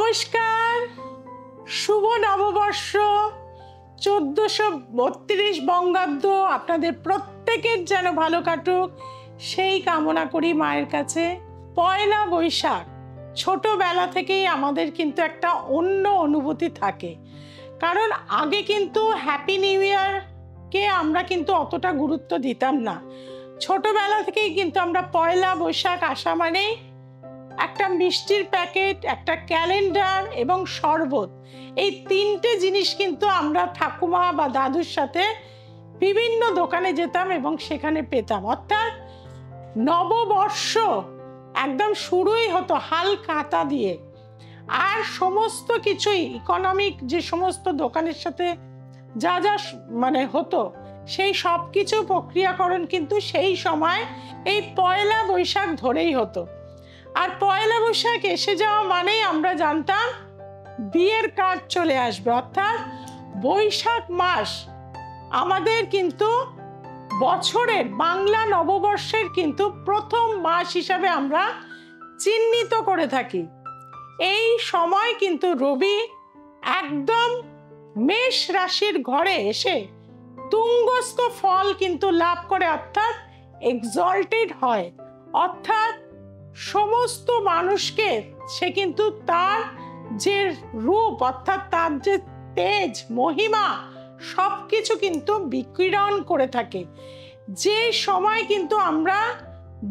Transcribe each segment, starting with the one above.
নমস্কার, শুভ নববর্ষ 1432 বঙ্গাব্দ আপনাদের প্রত্যেকের যেন ভালো কাটুক সেই কামনা করি মায়ের কাছে। পয়লা বৈশাখ ছোটবেলা থেকেই আমাদের কিন্তু একটা অন্য অনুভূতি থাকে, কারণ আগে কিন্তু হ্যাপি নিউ ইয়ারকে আমরা কিন্তু অতটা গুরুত্ব দিতাম না। ছোটবেলা থেকেই কিন্তু আমরা পয়লা বৈশাখ আসা মানেই একটা মিষ্টির প্যাকেট, একটা ক্যালেন্ডার এবং শরবত, এই তিনটে জিনিস কিন্তু আমরা ঠাকুমা বা দাদুর সাথে বিভিন্ন দোকানে যেতাম এবং সেখানে পেতাম। অর্থাৎ নববর্ষ একদম শুরুই হতো হাল খাতা দিয়ে, আর সমস্ত কিছুই ইকোনমিক যে সমস্ত দোকানের সাথে যা যা হতো সেই সব কিছু প্রক্রিয়াকরণ কিন্তু সেই সময় এই পয়লা বৈশাখ ধরেই হতো। আর পয়লা বৈশাখ এসে যাওয়া মানেই আমরা জানতাম বিয়ের কার্ড চলে আসবে, অর্থাৎ বৈশাখ মাস আমাদের কিন্তু বছরের বাংলা নববর্ষের কিন্তু প্রথম মাস হিসাবে আমরা চিহ্নিত করে থাকি। এই সময় কিন্তু রবি একদম মেষ রাশির ঘরে এসে তুঙ্গস্থ ফল কিন্তু লাভ করে, অর্থাৎ এক্সল্টেড হয়, অর্থাৎ সমস্ত মানুষকে সে কিন্তু তার যে রূপ অর্থাৎ তার যে তেজ মহিমা সবকিছু কিন্তু বিকিরণ করে থাকে। যে সময় কিন্তু আমরা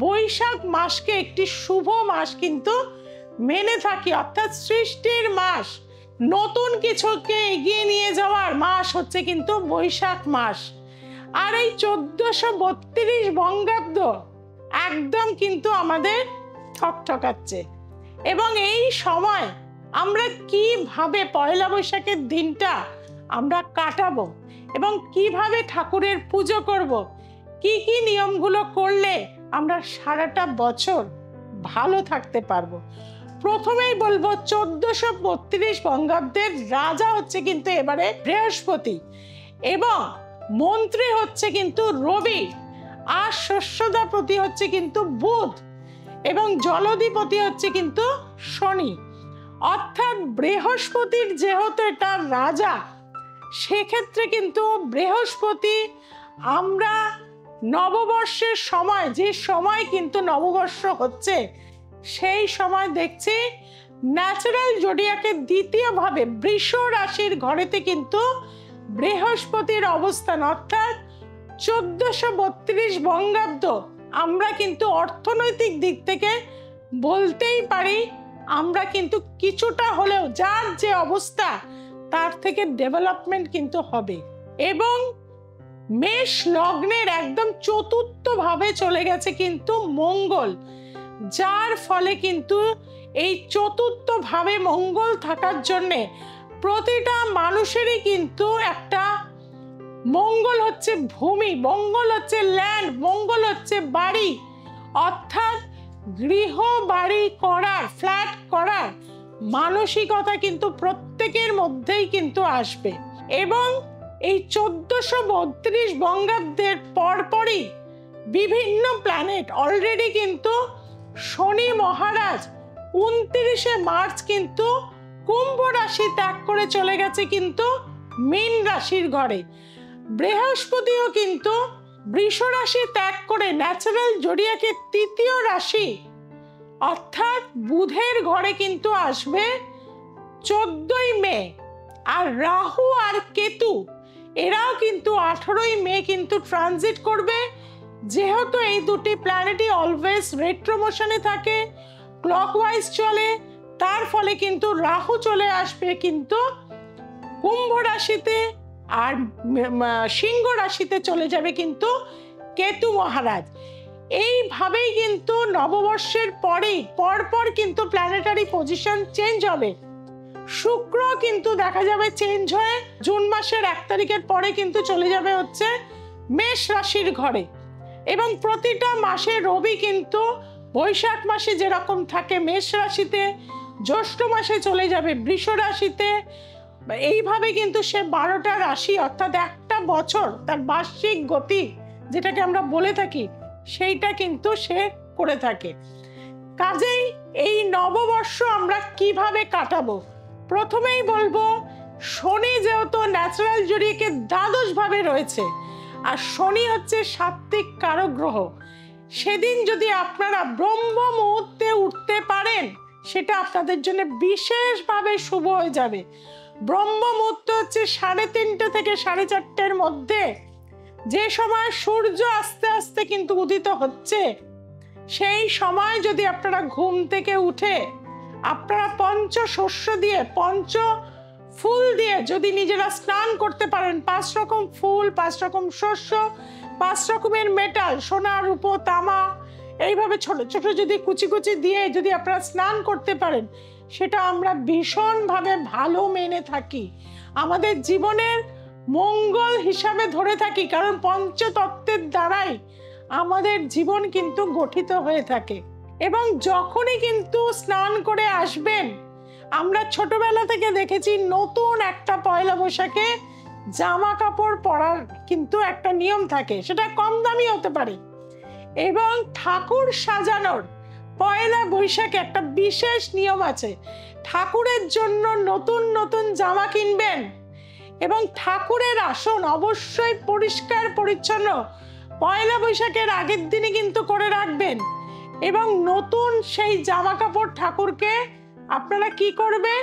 বৈশাখ মাসকে একটি শুভ মাস কিন্তু মেনে থাকি, অর্থাৎ সৃষ্টির মাস, নতুন কিছুকে এগিয়ে নিয়ে যাওয়ার মাস হচ্ছে কিন্তু বৈশাখ মাস। আর এই 1432 বঙ্গাব্দ একদম কিন্তু আমাদের ঠকঠকাচ্ছে, এবং এই সময় আমরা কিভাবে পয়লা বৈশাখের দিনটা আমরা কাটাবো এবং কিভাবে ঠাকুরের পুজো করব, কি কি নিয়মগুলো করলে আমরা সারাটা বছর ভালো থাকতে পারবো। প্রথমেই বলবো 1432 বঙ্গাব্দের রাজা হচ্ছে কিন্তু এবারে বৃহস্পতি এবং মন্ত্রী হচ্ছে কিন্তু রবি, আর শস্যদাপতি হচ্ছে কিন্তু বুধ এবং জলধিপতি হচ্ছে কিন্তু শনি। অর্থাৎ বৃহস্পতির যেহেতু এটা রাজা, সেক্ষেত্রে কিন্তু বৃহস্পতি আমরা নববর্ষের সময়, যে সময় কিন্তু নববর্ষ হচ্ছে সেই সময় দেখছি ন্যাচারাল জোডিয়াকের দ্বিতীয় ভাবে বৃষ রাশির ঘরেতে কিন্তু বৃহস্পতির অবস্থান, অর্থাৎ 1432 বঙ্গাব্দ আমরা কিন্তু অর্থনৈতিক দিক থেকে বলতেই পারি আমরা কিন্তু কিছুটা হলেও যার যে অবস্থা তার থেকে ডেভেলপমেন্ট কিন্তু হবে। এবং মেষ লগ্নের একদম চতুর্থ ভাবে চলে গেছে কিন্তু মঙ্গল, যার ফলে কিন্তু এই চতুর্থ ভাবে মঙ্গল থাকার জন্যে প্রতিটা মানুষেরই কিন্তু একটা মঙ্গল হচ্ছে ভূমি, মঙ্গল হচ্ছে ল্যান্ড, মঙ্গল হচ্ছে বাড়ি, অর্থাৎ গৃহ বাড়ি করার, ফ্ল্যাট করার মানসিকতা কিন্তু প্রত্যেকের মধ্যেই কিন্তু আসবে। এবং এই 1432 বঙ্গাব্দের পরপরই বিভিন্ন প্ল্যানেট অলরেডি কিন্তু শনি মহারাজ 29শে মার্চ কিন্তু কুম্ভ রাশি ত্যাগ করে চলে গেছে কিন্তু মীন রাশির ঘরে। বৃহস্পতিও কিন্তু বৃষ রাশি ত্যাগ করে ন্যাচারাল জোডিয়াকের তৃতীয় রাশি অর্থাৎ বুধের ঘরে কিন্তু আসবে 14ই মে। আর রাহু আর কেতু এরাও কিন্তু 18ই মে কিন্তু ট্রানজিট করবে। যেহেতু এই দুটি প্ল্যানেটই অলওয়েজ রেট্রো মোশনে থাকে, ক্লকওয়াইজ চলে, তার ফলে কিন্তু রাহু চলে আসবে কিন্তু কুম্ভ রাশিতে, আর সিংহ রাশিতে চলে যাবে কিন্তু কেতু মহারাজ। এইভাবেই কিন্তু নববর্ষের পরেই পরপর কিন্তু প্ল্যানেটারি পজিশন চেঞ্জ হবে। শুক্র কিন্তু দেখা যাবে চেঞ্জ হয়ে জুন মাসের 1 তারিখের পরে কিন্তু চলে যাবে হচ্ছে মেষ রাশির ঘরে, এবং প্রতিটা মাসে রবি কিন্তু বৈশাখ মাসে যেরকম থাকে মেষ রাশিতে, জ্যৈষ্ঠ মাসে চলে যাবে বৃষ রাশিতে, এইভাবে কিন্তু সে 12টা রাশি অর্থাৎ একটা বছর তার বার্ষিক গতি যেটাকে আমরা বলে থাকি সেইটা কিন্তু সে করে থাকে। কাজেই এই নববর্ষ আমরা কিভাবে কাটাবো? প্রথমেই বলবো, শনি যেহেতু ন্যাচারাল জুডিকে দ্বাদশ ভাবে রয়েছে, আর শনি হচ্ছে সাত্ত্বিক কারক গ্রহ, সেদিন যদি আপনারা ব্রহ্ম মুহূর্তে উঠতে পারেন সেটা আপনাদের জন্য বিশেষভাবে শুভ হয়ে যাবে। ব্রহ্ম মুহূর্ত হচ্ছে 3:30 থেকে 4:30 মধ্যে, যে সময় সূর্য আস্তে আস্তে কিন্তু উদিত হচ্ছে। সেই সময় যদি আপনারা ঘুম থেকে উঠে আপনারা পঞ্চশস্য দিয়ে, পঞ্চ ফুল দিয়ে যদি নিজেরা স্নান করতে পারেন, 5 রকম ফুল, 5 রকম শস্য, 5 রকমের মেটাল, সোনা, রূপো, তামা, এইভাবে ছোট ছোট যদি কুচি কুচি দিয়ে যদি আপনারা স্নান করতে পারেন, সেটা আমরা ভীষণভাবে ভালো মেনে থাকি, আমাদের জীবনের মঙ্গল হিসাবে ধরে থাকি। কারণ পঞ্চতত্ত্বের দ্বারাই আমাদের জীবন কিন্তু গঠিত হয়ে থাকে। এবং যখনই কিন্তু স্নান করে আসবেন, আমরা ছোটবেলা থেকে দেখেছি নতুন একটা পয়লা বৈশাখে জামা কাপড় পরার কিন্তু একটা নিয়ম থাকে, সেটা কম দামি হতে পারে। এবং ঠাকুর সাজানোর পয়লা বৈশাখে একটা বিশেষ নিয়ম আছে, ঠাকুরের জন্য নতুন নতুন জামা কিনবেন এবং ঠাকুরের আসন অবশ্যই পরিষ্কার পরিচ্ছন্ন পয়লা বৈশাখের আগের দিনই কিন্তু করে রাখবেন। এবং নতুন সেই জামা কাপড় ঠাকুরকে আপনারা কি করবেন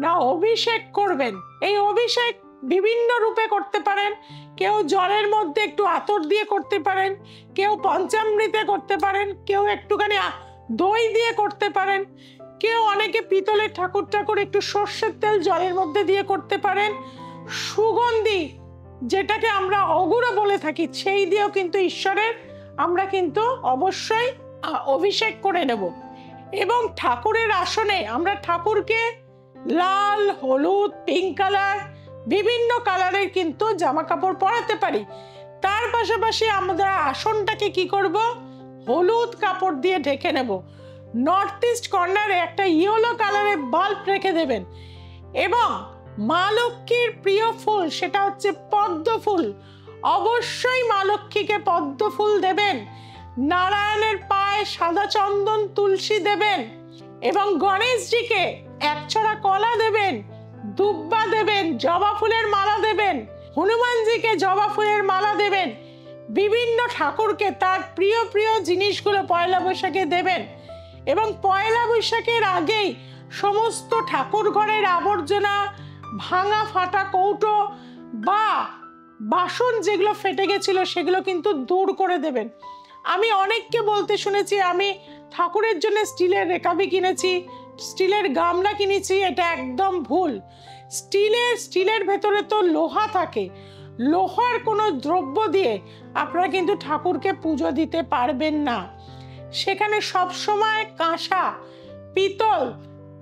না, অভিষেক করবেন। এই অভিষেক বিভিন্ন রূপে করতে পারেন, কেউ জলের মধ্যে একটু আতর দিয়ে করতে পারেন, কেউ পঞ্চামৃতে করতে পারেন, কেউ একটুখানি দই দিয়ে করতে পারেন, কেউ অনেকে পিতলের ঠাকুর একটু সর্ষের তেল জলের মধ্যে দিয়ে করতে পারেন, সুগন্ধি যেটাকে আমরা অগুরো বলে থাকি সেই দিয়েও কিন্তু ঈশ্বরের আমরা কিন্তু অবশ্যই অভিষেক করে নেব। এবং ঠাকুরের আসনে আমরা ঠাকুরকে লাল, হলুদ, পিঙ্ক কালার, বিভিন্ন কালারের কিন্তু জামা কাপড় পরাতে পারি। তার পাশাপাশি আমরা আসনটাকে কি করব, হলুদ কাপড় দিয়ে ঢেকে নেব। নর্থ ইস্ট কর্নারে একটা ইয়েলো কালারের বাল্ব রেখে দেবেন। এবং মা লক্ষ্মীর প্রিয় ফুল সেটা হচ্ছে পদ্ম ফুল, অবশ্যই মা লক্ষ্মীকে পদ্ম ফুল দেবেন। নারায়ণের পায়ে সাদা চন্দন তুলসী দেবেন এবং গণেশজিকে 1 ছড়া কলা দেবেন, দুব্বা দেবেন, জবা ফুলের মালা দেবেন, হনুমানজিকে জবা ফুলের মালা দেবেন। বিভিন্ন ঠাকুরকে তার প্রিয় প্রিয় জিনিসগুলো পয়লা বৈশাখে দেবেন। এবং পয়লা বৈশাখের আগেই সমস্ত ঠাকুর ঘরের আবর্জনা, ভাঙা ফাটা কৌটো বা বাসন যেগুলো ফেটে গেছিল সেগুলো কিন্তু দূর করে দেবেন। আমি অনেককে বলতে শুনেছি, আমি ঠাকুরের জন্য স্টিলের রেকাবি কিনেছি, স্টিলের গামলা কিনেছি, এটা একদম ভুল। স্টিলের ভেতরে তো লোহা থাকে, লোহার কোনো দ্রব্য দিয়ে আপনারা কিন্তু ঠাকুরকে পুজো দিতে পারবেন না। সেখানে সব সময় কাঁসা, পিতল,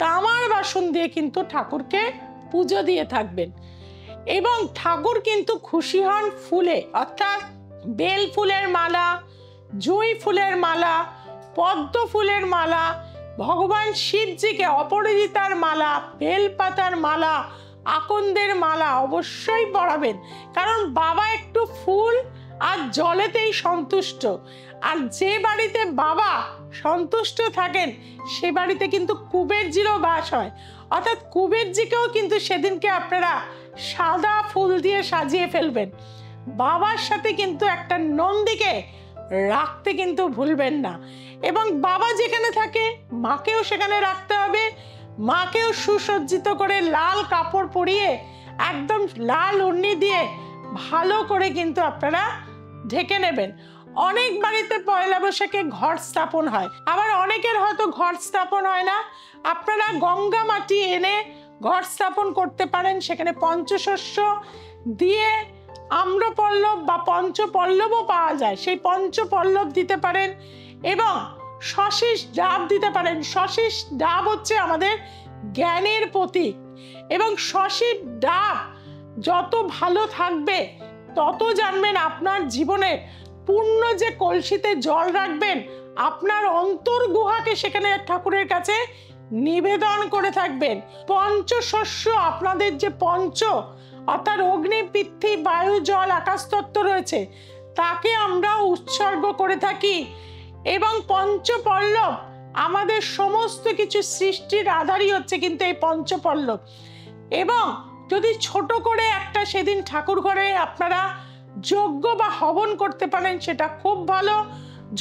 তামার বাসন দিয়ে কিন্তু ঠাকুরকে পুজো দিয়ে থাকবেন। এবং ঠাকুর কিন্তু খুশি হন ফুলে, অর্থাৎ বেল ফুলের মালা, জুঁই ফুলের মালা, পদ্ম ফুলের মালা, ভগবান শিবজিকে অপরাজিতার মালা, বেলপাতার মালা, আকন্দের মালা অবশ্যই পরাবেন। কারণ বাবা একটু ফুল আর জলেতেই সন্তুষ্ট, আর যে বাড়িতে বাবা সন্তুষ্ট থাকেন সে বাড়িতে কিন্তু কুবেরজিরও বাস হয়। অর্থাৎ কুবেরজিকেও কিন্তু সেদিনকে আপনারা সাদা ফুল দিয়ে সাজিয়ে ফেলবেন। বাবার সাথে কিন্তু একটা নন্দীকে রাখতে কিন্তু ভুলবেন না। এবং বাবা যেখানে থাকে মাকেও সেখানে রাখতে হবে। মাকেও সুসজ্জিত করে লাল কাপড় পরিয়ে একদম লাল ওড়নি দিয়ে ভালো করে কিন্তু আপনারা ঢেকে নেবেন। অনেক বাড়িতে পয়লা বৈশাখে ঘট স্থাপন হয়, আবার অনেকের হয়তো ঘট স্থাপন হয় না। আপনারা গঙ্গা মাটি এনে ঘট স্থাপন করতে পারেন, সেখানে পঞ্চশস্য দিয়ে আম্রপল্লব বা পঞ্চপল্লবও পাওয়া যায়, সেই পঞ্চপল্লব দিতে পারেন। এবং শশীষ ডাব দিতে পারেন। শশীষ ডাব হচ্ছে আমাদের জ্ঞানের প্রতীক। এবং শশীর ডাব যত ভালো থাকবে তত জানবেন আপনার জীবনে পূর্ণ যে কলসিতে জল রাখবেন, আপনার অন্তর গুহাকে সেখানে ঠাকুরের কাছে নিবেদন করে থাকবেন। পঞ্চশস্য, আপনাদের যে পঞ্চ অর্থাৎ অগ্নি, পৃথ্বী, বায়ু, জল, আকাশতত্ত্ব রয়েছে, তাকে আমরা উৎসর্গ করে থাকি। এবং পঞ্চপল্লব আমাদের সমস্ত কিছু সৃষ্টির আধারই হচ্ছে কিন্তু এই পঞ্চপল্লব। এবং যদি ছোট করে একটা সেদিন ঠাকুর ঘরে আপনারা যজ্ঞ বা হবন করতে পারেন সেটা খুব ভালো।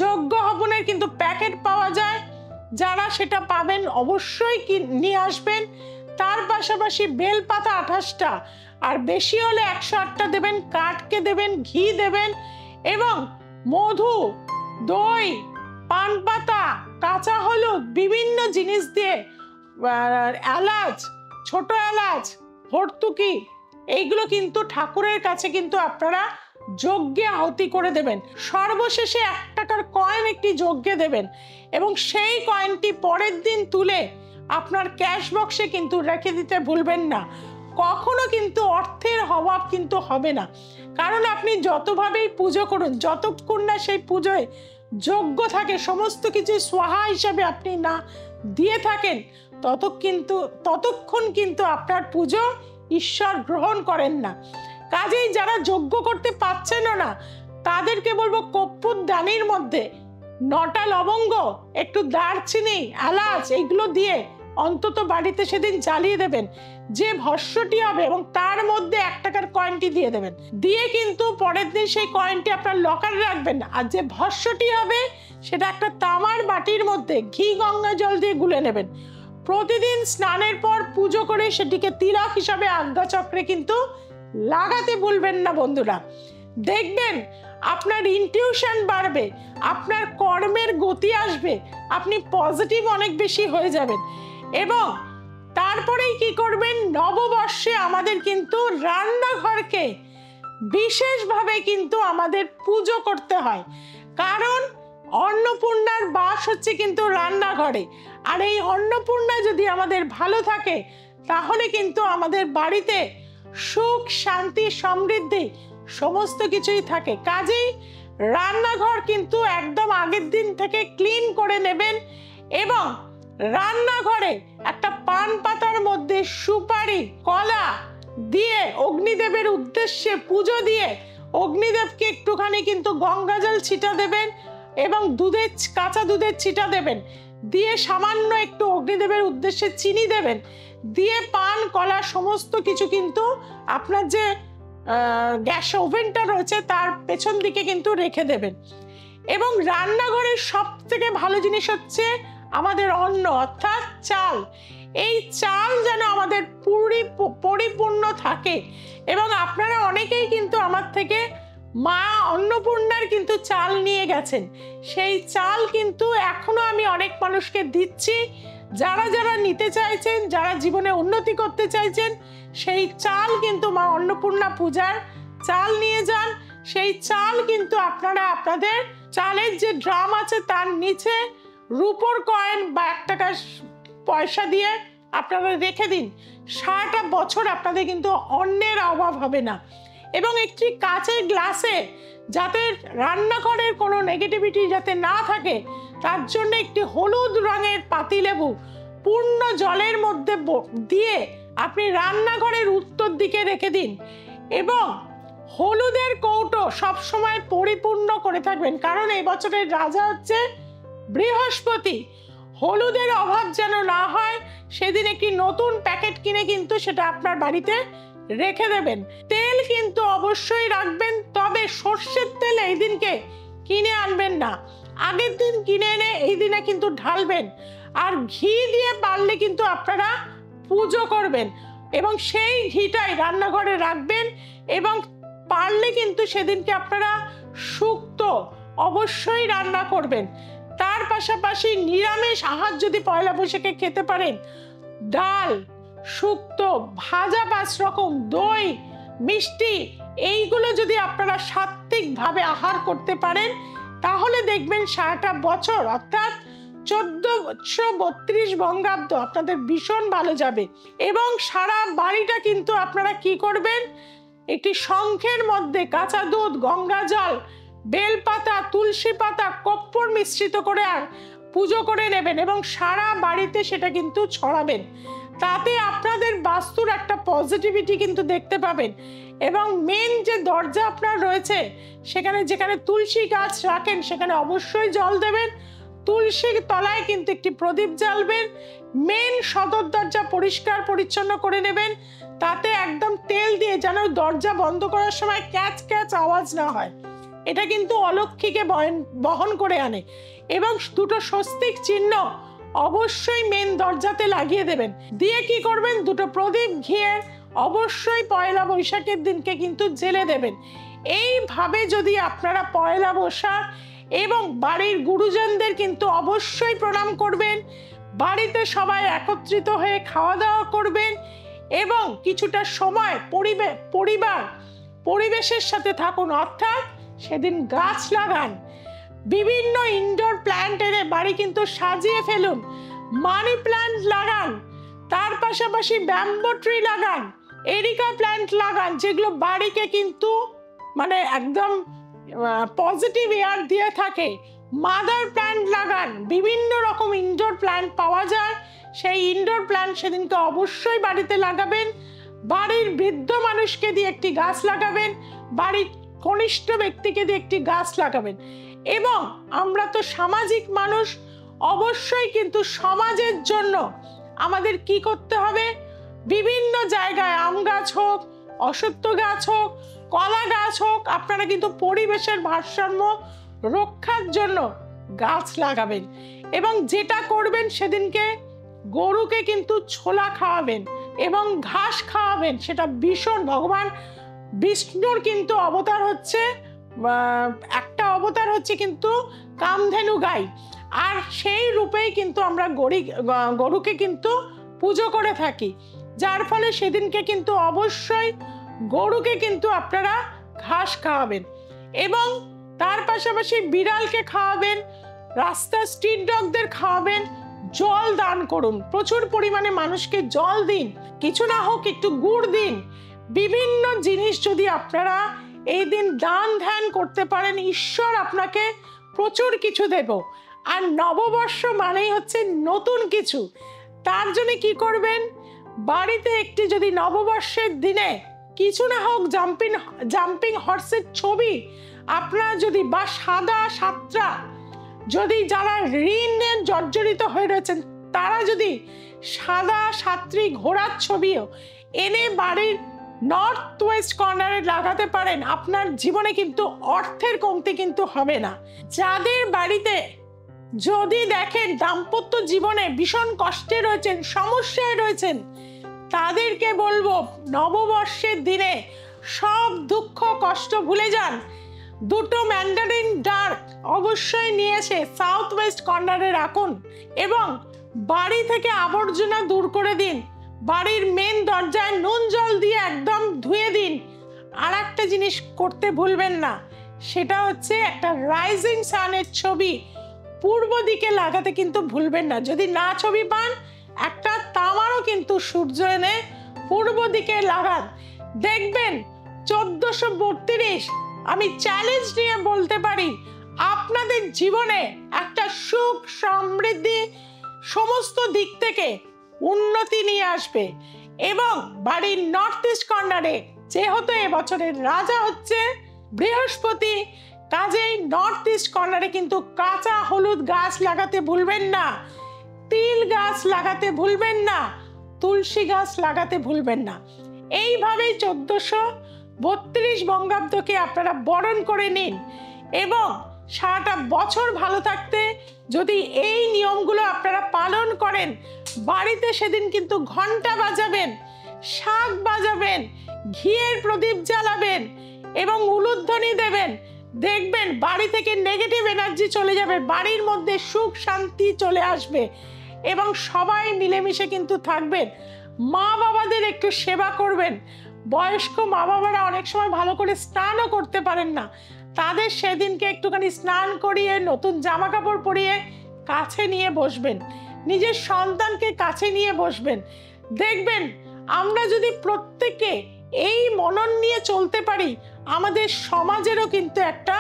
যজ্ঞ হবনের কিন্তু প্যাকেট পাওয়া যায়, যারা সেটা পাবেন অবশ্যই নিয়ে আসবেন। তার পাশাপাশি বেলপাতা 28টা, আর বেশি হলে 108টা দেবেন, কাঠকে দেবেন, ঘি দেবেন এবং মধু, দই, পান পাতা, কাঁচা হলুদ, বিভিন্ন জিনিস দিয়ে, এলাচ, ছোট এলাচ, ভর্তুকি, এইগুলো কিন্তু ঠাকুরের কাছে কিন্তু আপনারা যজ্ঞে আহুতি করে দেবেন। সর্বশেষে 1 টাকার কয়েন একটি যজ্ঞে দেবেন এবং সেই কয়েনটি পরের দিন তুলে আপনার ক্যাশ বক্সে কিন্তু রেখে দিতে ভুলবেন না। কখনো কিন্তু অর্থের অভাব কিন্তু হবে না, কারণ আপনি যতভাবেই পুজো করুন, যতক্ষণ না সেই পুজোয় যজ্ঞ থাকে, সমস্ত কিছু সোহা হিসাবে আপনি না দিয়ে থাকেন, ততক্ষণ কিন্তু আপনার পুজো ঈশ্বর গ্রহণ করেন না। কাজেই যারা যজ্ঞ করতে পারছেনও না, তাদেরকে বলবো কর্পূর দানির মধ্যে 9টা লবঙ্গ, একটু দারচিনি, এলাচ, এইগুলো দিয়ে অন্তত বাড়িতে সেদিন জ্বালিয়ে দেবেন। যে ভস্যটি হবে এবং তার মধ্যে 1 টাকার কয়েনটি দিয়ে দেবেন, দিয়ে কিন্তু পরের দিন সেই কয়েনটি আপনার লকারে রাখবেন। আর যে ভস্যটি হবে সেটা একটা তামার বাটির মধ্যে ঘি গঙ্গা জল দিয়ে গুলে নেবেন। প্রতিদিন স্নানের পর পুজো করে সেটিকে তিলক হিসাবে আজ্ঞা চক্রে কিন্তু লাগাতে ভুলবেন না বন্ধুরা। দেখবেন আপনার ইনটিউশন বাড়বে, আপনার কর্মের গতি আসবে, আপনি পজিটিভ অনেক বেশি হয়ে যাবেন। এবং তারপরেই কি করবেন, নববর্ষে আমাদের কিন্তু রান্নাঘরকে বিশেষভাবে কিন্তু আমাদের পুজো করতে হয়, কারণ অন্নপূর্ণার বাস হচ্ছে কিন্তু রান্নাঘরে। আর এই অন্নপূর্ণা যদি আমাদের ভালো থাকে, তাহলে কিন্তু আমাদের বাড়িতে সুখ, শান্তি, সমৃদ্ধি সমস্ত কিছুই থাকে। কাজেই রান্নাঘর কিন্তু একদম আগের দিন থেকে ক্লিন করে নেবেন এবং রান্নাঘরে একটা পান পাতার মধ্যে সুপারি, কলা দিয়ে অগ্নিদেবের উদ্দেশ্যে পুজো দিয়ে অগ্নিদেবকে একটুখানি কিন্তু গঙ্গা জল ছিটা দেবেন এবং কাঁচা দুধের ছিটা দেবেন, দিয়ে সামান্য একটু অগ্নিদেবের উদ্দেশ্যে চিনি দেবেন, দিয়ে পান, কলা সমস্ত কিছু কিন্তু আপনার যে গ্যাস ওভেনটা রয়েছে তার পেছন দিকে কিন্তু রেখে দেবেন। এবং রান্নাঘরের সব থেকে ভালো জিনিস হচ্ছে আমাদের অন্ন, অর্থাৎ চাল। এই চাল যেন আমাদের পরিপূর্ণ থাকে। এবং আপনারা অনেকেই কিন্তু আমার থেকে মা অন্নপূর্ণার কিন্তু চাল নিয়ে গেছেন, সেই চাল কিন্তু এখনো আমি অনেক মানুষকে দিচ্ছি। যারা যারা নিতে চাইছেন, যারা জীবনে উন্নতি করতে চাইছেন, সেই চাল কিন্তু মা অন্নপূর্ণা পূজার চাল নিয়ে যান। সেই চাল কিন্তু আপনারা আপনাদের চালের যে ড্রাম আছে তার নিচে রূপোর কয়েন বা 1 টাকার পয়সা দিয়ে আপনারা রেখে দিন। সারাটা বছর আপনাদের কিন্তু অন্নের অভাব হবে না। এবং একটি কাঁচের গ্লাসে যাতে রান্নাঘরের কোনো নেগেটিভিটি যাতে না থাকে, তার জন্য একটি হলুদ রঙের পাতিলেবু পূর্ণ জলের মধ্যে দিয়ে আপনি রান্নাঘরের উত্তর দিকে রেখে দিন। এবং হলুদের কৌটো সবসময় পরিপূর্ণ করে থাকবেন, কারণ এই বছরের রাজা হচ্ছে বৃহস্পতি। হলুদের অভাব যেন না হয়, সেদিন একটি নতুন প্যাকেট কিনে কিন্তু সেটা আপনার বাড়িতে রেখে দেবেন। তেল কিন্তু অবশ্যই রাখবেন, তবে সর্ষের তেল এই দিনকে কিনে আনবেন না, আগের দিন কিনে এনে এই দিনে কিন্তু ঢালবেন। আর ঘি দিয়ে পারলে কিন্তু আপনারা পুজো করবেন এবং সেই ঘিটাই রান্নাঘরে রাখবেন। এবং পারলে কিন্তু সেদিনকে আপনারা শুক্তো অবশ্যই রান্না করবেন। তার পাশাপাশি নিরামিষ আহার যদি পয়লা বৈশাখে খেতে পারেন, ডাল, শুক্তো, ভাজা 5 রকম, দই, মিষ্টি, এইগুলো যদি আপনারা সাত্ত্বিকভাবে আহার করতে পারেন, তাহলে দেখবেন সারাটা বছর অর্থাৎ 1432 বঙ্গাব্দ আপনাদের ভীষণ ভালো যাবে। এবং সারা বাড়িটা কিন্তু আপনারা কি করবেন, একটি শঙ্খের মধ্যে কাঁচা দুধ, গঙ্গা জল, বেলপাতা, তুলসী পাতা, কর্পূর মিশ্রিত করে আর পুজো করে নেবেন এবং সারা বাড়িতে সেটা কিন্তু ছড়াবেন। তাতে আপনাদের বাস্তুর একটা পজিটিভিটি কিন্তু দেখতে পাবেন। এবং মেন যে দরজা আপনার রয়েছে সেখানে যেখানে তুলসী গাছ রাখেন সেখানে অবশ্যই জল দেবেন। তুলসীর তলায় কিন্তু একটি প্রদীপ জ্বালবেন, মেন সদর দরজা পরিষ্কার পরিচ্ছন্ন করে নেবেন, তাতে একদম তেল দিয়ে যেন দরজা বন্ধ করার সময় ক্যাচ ক্যাচ আওয়াজ না হয়, এটা কিন্তু অলক্ষ্মীকে বহন করে আনে। এবং দুটো স্বস্তিক চিহ্ন অবশ্যই মেন দরজাতে লাগিয়ে দেবেন। দিয়ে কি করবেন, দুটো প্রদীপ ঘিয়ে অবশ্যই পয়লা বৈশাখের দিনকে কিন্তু জেলে দেবেন। এইভাবে যদি আপনারা পয়লা বৈশাখ এবং বাড়ির গুরুজনদের কিন্তু অবশ্যই প্রণাম করবেন, বাড়িতে সবাই একত্রিত হয়ে খাওয়া দাওয়া করবেন এবং কিছুটা সময় পরিবেশের সাথে থাকুন, অর্থাৎ সেদিন গাছ লাগান, বিভিন্ন ইনডোর প্ল্যান্ট এনে বাড়ি কিন্তু সাজিয়ে ফেলুন, মানি প্ল্যান্ট লাগান, তার পাশাপাশি ব্যাম্বো ট্রি লাগান, এরিকা প্ল্যান্ট লাগান, যেগুলো বাড়িকে কিন্তু মানে একদম পজিটিভ এয়ার দিয়ে থাকে, মাদার প্ল্যান্ট লাগান, বিভিন্ন রকম ইনডোর প্ল্যান্ট পাওয়া যায়, সেই ইনডোর প্ল্যান্ট সেদিনকে অবশ্যই বাড়িতে লাগাবেন। বাড়ির বৃদ্ধ মানুষকে দিয়ে একটি গাছ লাগাবেন, বাড়ির কনিষ্ঠ ব্যক্তিকে দিয়ে একটি গাছ লাগাবেন। এবং আমরা তো সামাজিক মানুষ, অবশ্যই কিন্তু সমাজের জন্য আমাদের কি করতে হবে, বিভিন্ন জায়গায় আম গাছ হোক, অশ্বত্থ গাছ হোক, কলা গাছ হোক, আপনারা কিন্তু পরিবেশের ভারসাম্য রক্ষার জন্য গাছ লাগাবেন। এবং যেটা করবেন সেদিনকে গরুকে কিন্তু ছোলা খাওয়াবেন এবং ঘাস খাওয়াবেন, সেটা ভীষণ ভগবান বিষ্ণুর কিন্তু অবতার হচ্ছে, একটা অবতার হচ্ছে কিন্তু কামধেনু গাই, আর সেই রূপেই কিন্তু আমরা গরুকে কিন্তু পুজো করে থাকি, যার ফলে সেদিনকে কিন্তু অবশ্যই গরুকে কিন্তু আপনারা ঘাস খাওয়াবেন এবং তার পাশাপাশি বিড়ালকে খাওয়াবেন, রাস্তার স্ট্রিট ডগদের খাওয়াবেন, জল দান করুন, প্রচুর পরিমাণে মানুষকে জল দিন, কিছু না হোক একটু গুড় দিন, বিভিন্ন জিনিস যদি আপনারা এই দিন দান ধ্যান করতে পারেন, ঈশ্বর আপনাকে প্রচুর কিছু দেব। আর নববর্ষ মানেই হচ্ছে নতুন কিছু, তার জন্য কি করবেন, বাড়িতে একটি যদি নববর্ষের দিনে কিছু না হোক জাম্পিং হর্সের ছবি আপনারা যদি, বা সাদা সাতটা, যদি যারা ঋণের জর্জরিত হয়ে রয়েছেন তারা যদি সাদা সাতটি ঘোড়ার ছবিও এনে বাড়ির নর্থ ওয়েস্ট কর্নারে লাগাতে পারেন, আপনার জীবনে কিন্তু অর্থের কমতি কিন্তু হবে না। যাদের বাড়িতে যদি দেখেন দাম্পত্য জীবনে ভীষণ কষ্টে রয়েছেন, সমস্যায় রয়েছেন, তাদেরকে বলবো নববর্ষের দিনে সব দুঃখ কষ্ট ভুলে যান, দুটো ম্যান্ডারিন ডার্ক অবশ্যই নিয়ে এসে সাউথ ওয়েস্ট কর্নারে রাখুন এবং বাড়ি থেকে আবর্জনা দূর করে দিন, বাড়ির মেন দরজায় নুন জল দিয়ে একদম ধুয়ে দিন। আর একটা জিনিস করতে ভুলবেন না, সেটা হচ্ছে একটা রাইজিং সানের ছবি পূর্ব দিকে লাগাতে কিন্তু ভুলবেন না। যদি না ছবি পান, একটা তামারও কিন্তু সূর্য এনে পূর্ব দিকে লাগান, দেখবেন 1432, আমি চ্যালেঞ্জ নিয়ে বলতে পারি আপনাদের জীবনে একটা সুখ সমৃদ্ধি সমস্ত দিক থেকে উন্নতি নিয়ে আসবে। এবং বাড়ির নর্থ ইস্ট কর্নারে যেহেতু এবছরের রাজা হচ্ছে বৃহস্পতি, কাজেই নর্থ ইস্ট কর্নারে কিন্তু কাঁচা হলুদ গাছ লাগাতে ভুলবেন না, তিল গাছ লাগাতে ভুলবেন না, তুলসী গাছ লাগাতে ভুলবেন না। এইভাবেই 1432 বঙ্গাব্দকে আপনারা বরণ করে নিন এবং সারাটা বছর ভালো থাকতে যদি এই নিয়মগুলো আপনারা পালন করেন, বাড়িতে সেদিন কিন্তু ঘন্টা বাজাবেন, শাঁখ বাজাবেন, ঘিয়ের প্রদীপ জ্বালাবেন এবং উলুধ্বনি দেবেন, দেখবেন বাড়ি থেকে নেগেটিভ এনার্জি চলে যাবে, বাড়ির মধ্যে সুখ শান্তি চলে আসবে এবং সবাই মিলেমিশে কিন্তু থাকবেন। মা বাবাদের একটু সেবা করবেন, বয়স্ক মা বাবারা অনেক সময় ভালো করে স্নানও করতে পারেন না, তাদের সেদিনকে একটুখানি স্নান করিয়ে নতুন জামা কাপড় পরিয়ে কাছে নিয়ে বসবেন, নিজের সন্তানকে কাছে নিয়ে বসবেন। দেখবেন আমরা যদি প্রত্যেকে এই মনন নিয়ে চলতে পারি, আমাদের সমাজেরও কিন্তু একটা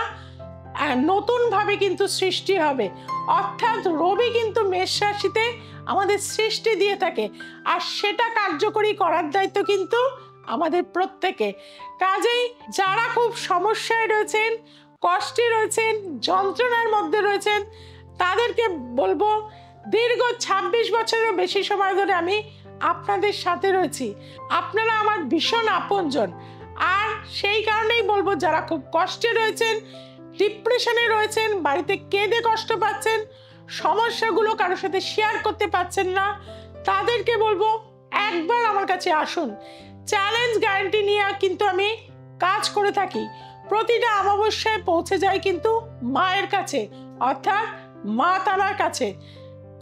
নতুনভাবে কিন্তু সৃষ্টি হবে। অর্থাৎ রবি কিন্তু মেষ রাশিতে আমাদের সৃষ্টি দিয়ে থাকে, আর সেটা কার্যকরী করার দায়িত্ব কিন্তু আমাদের প্রত্যেকে। কাজেই যারা খুব সমস্যায় রয়েছেন, কষ্টে রয়েছেন, যন্ত্রণার মধ্যে রয়েছেন, তাদেরকে বলবো দীর্ঘ ২৬ বছরেরও বেশি সময় ধরে আমি আপনাদের সাথে রয়েছি। আপনারা আমার ভীষণ আপনজন। আর সেই কারণেই বলবো যারা খুব কষ্টে রয়েছেন, ডিপ্রেশনে রয়েছেন, বাড়িতে কেঁদে কষ্ট পাচ্ছেন, সমস্যাগুলো কারোর সাথে শেয়ার করতে পারছেন না, তাদেরকে বলবো একবার আমার কাছে আসুন। চ্যালেঞ্জ গ্যারান্টি নিয়ে কিন্তু আমি কাজ করে থাকি। প্রতিটা অমাবস্যায় পৌঁছে যায় কিন্তু মায়ের কাছে, অর্থাৎ মা তারার কাছে।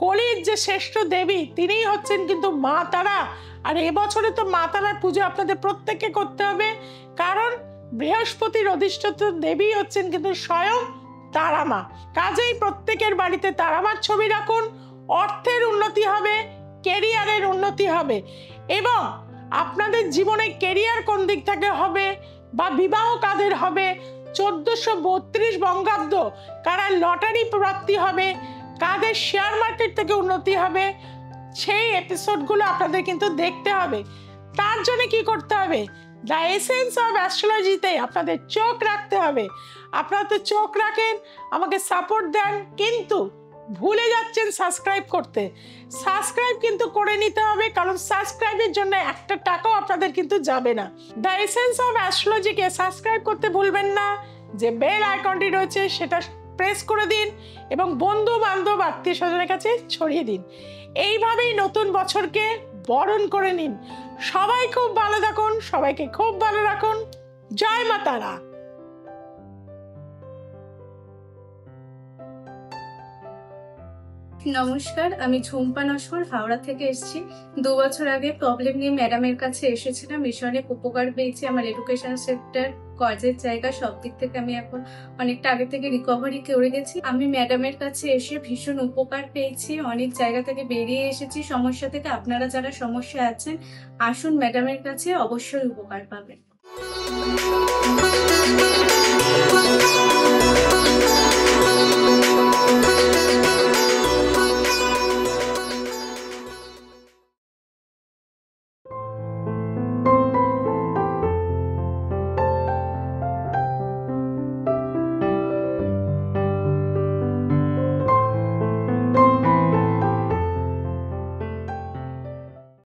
কলির যে শ্রেষ্ঠ দেবী তিনিই হচ্ছেন কিন্তু মা তারা। আর এবছরে তো মা তারার পুজো আপনাদের প্রত্যেককে করতে হবে, কারণ বৃহস্পতির অধিষ্ঠিত দেবী হচ্ছেন কিন্তু স্বয়ং তারা মা। কাজেই প্রত্যেকের বাড়িতে তারা মার ছবি রাখুন। অর্থের উন্নতি হবে, কেরিয়ারের উন্নতি হবে, এবং আপনাদের জীবনে কেরিয়ার কোন দিক থেকে হবে বা বিবাহ কাদের হবে, 1432 বঙ্গাব্দ কারা লটারি প্রাপ্তি হবে, কাদের শেয়ার মার্কেট থেকে উন্নতি হবে, সেই এপিসোডগুলো আপনাদের কিন্তু দেখতে হবে। তার জন্য কি করতে হবে? দ্য এসেন্স অফ অ্যাস্ট্রোলজিতে আপনাদের চোখ রাখতে হবে। আপনারা তো চোখ রাখেন, আমাকে সাপোর্ট দেন, কিন্তু ভুলে যাচ্ছেন সাবস্ক্রাইব করতে। সাবস্ক্রাইব কিন্তু করে নিতে হবে, কারণ সাবস্ক্রাইবের জন্য একটা টাকাও আপনাদের কিন্তু যাবে না। দ্য এসেন্স অফ অ্যাস্ট্রোলজিকে সাবস্ক্রাইব করতে ভুলবেন না। যে বেল আইকনটি রয়েছে সেটা প্রেস করে দিন এবং বন্ধু বান্ধব আত্মীয় স্বজনের কাছে ছড়িয়ে দিন। এইভাবেই নতুন বছরকে বরণ করে নিন। সবাই খুব ভালো থাকুন, সবাইকে খুব ভালো রাখুন। জয় মা তারা। নমস্কার, আমি ঝুম্পা নস্কর হাওড়া থেকে এসেছি। 2 বছর আগে প্রবলেম নিয়ে ম্যাডামের কাছে এসেছিলাম, ভীষণ অনেক উপকার পেয়েছি। আমার এডুকেশন সেক্টর, কাজের জায়গা, সব দিক থেকে আমি এখন অনেকটা আগে থেকে রিকভারি করে গেছি। আমি ম্যাডামের কাছে এসে ভীষণ উপকার পেয়েছি, অনেক জায়গা থেকে বেরিয়ে এসেছি সমস্যা থেকে। আপনারা যারা সমস্যা আছেন আসুন ম্যাডামের কাছে, অবশ্যই উপকার পাবেন।